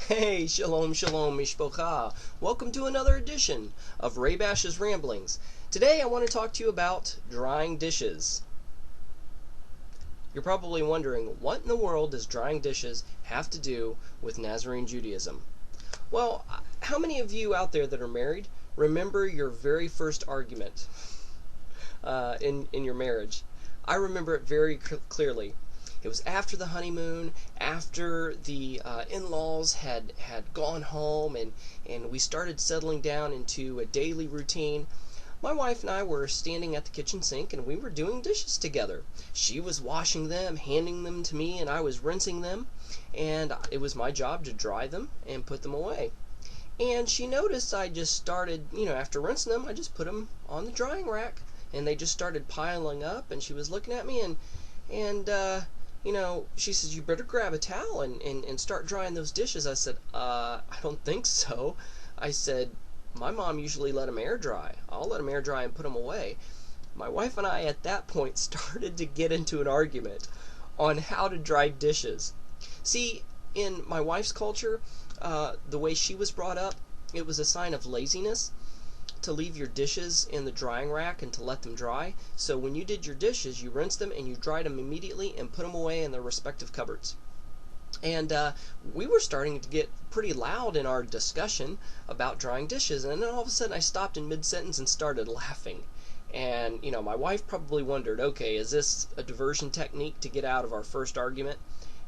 Hey, shalom, shalom, mishpocha. Welcome to another edition of RaYBaSH's Ramblings. Today I want to talk to you about drying dishes. You're probably wondering, what in the world does drying dishes have to do with Nazarene Judaism? Well, how many of you out there that are married remember your very first argument in your marriage? I remember it very clearly. It was after the honeymoon, after the in-laws had gone home, and we started settling down into a daily routine. My wife and I were standing at the kitchen sink, and we were doing dishes together. She was washing them, handing them to me, and I was rinsing them, and it was my job to dry them and put them away. And she noticed I just started, after rinsing them, I just put them on the drying rack, and they just started piling up, and she was looking at me, and she says, "You better grab a towel and start drying those dishes." I said, I don't think so. I said, my mom usually let them air dry. I'll let them air dry and put them away. My wife and I at that point started to get into an argument on how to dry dishes. See, in my wife's culture, the way she was brought up, it was a sign of laziness to leave your dishes in the drying rack and to let them dry. So when you did your dishes, you rinsed them and you dried them immediately and put them away in their respective cupboards. And we were starting to get pretty loud in our discussion about drying dishes, and then all of a sudden I stopped in mid-sentence and started laughing. And my wife probably wondered, okay, is this a diversion technique to get out of our first argument?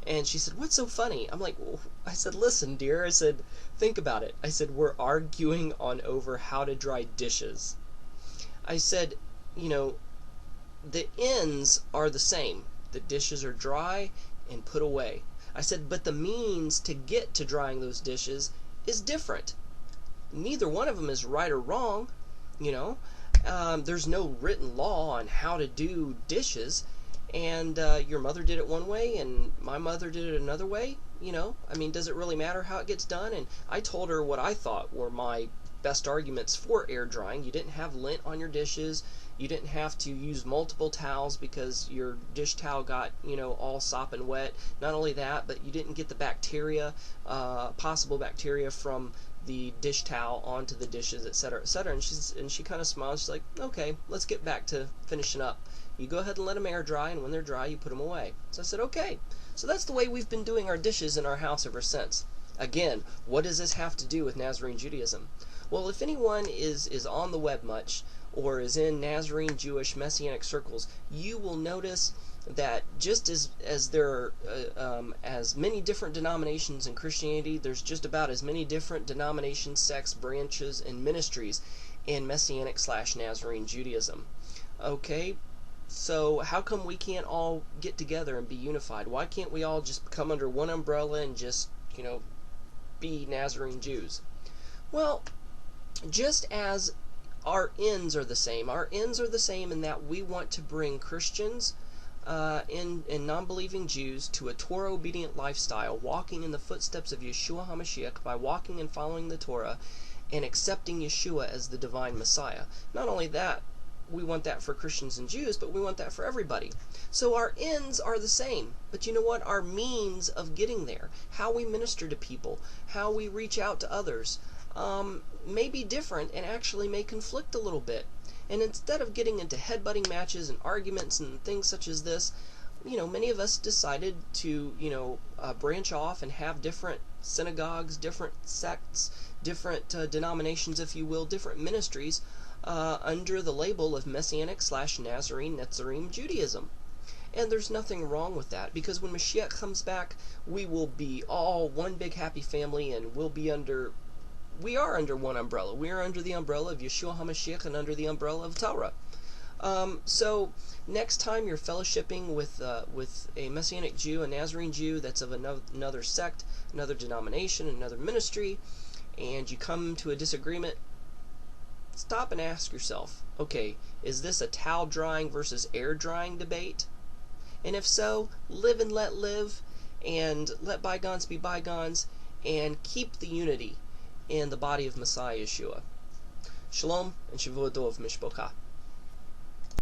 And she said, "What's so funny?" I'm like, well, I said, "Listen, dear," I said, "think about it." I said, "We're arguing on over how to dry dishes." I said, the ends are the same. The dishes are dry and put away. I said, but the means to get to drying those dishes is different. Neither one of them is right or wrong, There's no written law on how to do dishes. And your mother did it one way and my mother did it another way. Does it really matter how it gets done? And I told her what I thought were my best arguments for air drying. You didn't have lint on your dishes. You didn't have to use multiple towels because your dish towel got all sopping wet. Not only that, but you didn't get the bacteria, possible bacteria from the dish towel onto the dishes, etc., etc. And she kind of smiled. She's like, "Okay, let's get back to finishing up. You go ahead and let them air dry, and when they're dry, you put them away." So I said, "Okay." So that's the way we've been doing our dishes in our house ever since. Again, what does this have to do with Nazarene Judaism? Well, if anyone is on the web much, or is in Nazarene Jewish Messianic circles, you will notice that just as there are as many different denominations in Christianity, there's just about as many different denominations, sects, branches, and ministries in Messianic/Nazarene Judaism. Okay, so how come we can't all get together and be unified? Why can't we all just come under one umbrella and just, be Nazarene Jews? Well, just as our ends are the same. Our ends are the same in that we want to bring Christians and non-believing Jews to a Torah-obedient lifestyle, walking in the footsteps of Yeshua HaMashiach by walking and following the Torah and accepting Yeshua as the divine Messiah. Not only that, we want that for Christians and Jews, but we want that for everybody. So our ends are the same, but you know what? Our means of getting there, how we minister to people, how we reach out to others, may be different and actually may conflict a little bit. And instead of getting into headbutting matches and arguments and things such as this, many of us decided to, branch off and have different synagogues, different sects, different denominations, if you will, different ministries under the label of Messianic/Nazarene Netzarim Judaism. And there's nothing wrong with that, because when Mashiach comes back, we will be all one big happy family, and we are under one umbrella. We are under the umbrella of Yeshua HaMashiach and under the umbrella of Torah. So next time you're fellowshipping with a Messianic Jew, a Nazarene Jew that's of another sect, another denomination, another ministry, and you come to a disagreement, stop and ask yourself, okay, is this a towel drying versus air drying debate? And if so, live and let live, and let bygones be bygones, and keep the unity in the body of Messiah Yeshua. Shalom and Shavua Tov Mishpocha.